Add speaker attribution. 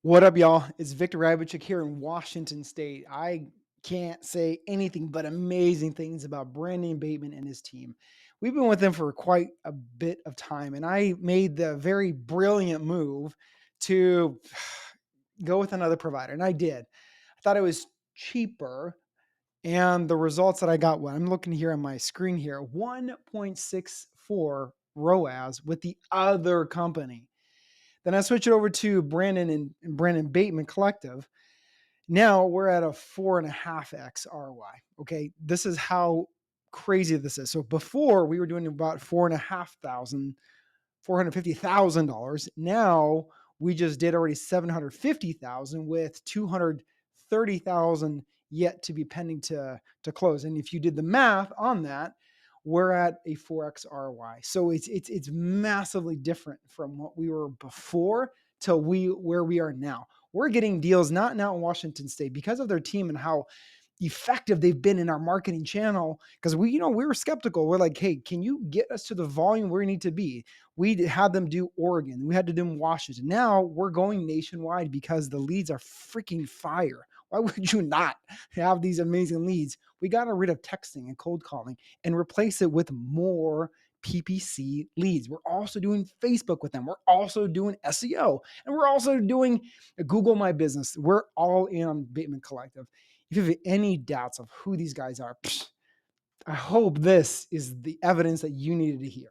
Speaker 1: What up, y'all? It's Viktor here in Washington State. I can't say anything but amazing things about Brandon Bateman and his team. We've been with them for quite a bit of time, and I made the very brilliant move to go with another provider, and I did. I thought it was cheaper, and the results that I got, well, I'm looking here on my screen here, 1.64 ROAS with the other company. Then I switch it over to Brandon and Brandon Bateman Collective. Now we're at a 4.5x ROI. Okay. This is how crazy this is. So before we were doing about 4,500, $450,000. Now we just did already 750,000 with 230,000 yet to be pending to close. And if you did the math on that, we're at a 4x ROI. So it's massively different from what we were before to where we are now. We're getting deals not now in Washington State because of their team and how effective they've been in our marketing channel. Because we were skeptical. We're like, hey, can you get us to the volume where we need to be? We had them do Oregon. We had to do Washington. Now we're going nationwide because the leads are freaking fire. Why would you not have these amazing leads? We got rid of texting and cold calling and replace it with more PPC leads. We're also doing Facebook with them. We're also doing SEO, and we're also doing Google My Business. We're all in on Bateman Collective. If you have any doubts of who these guys are, I hope this is the evidence that you needed to hear.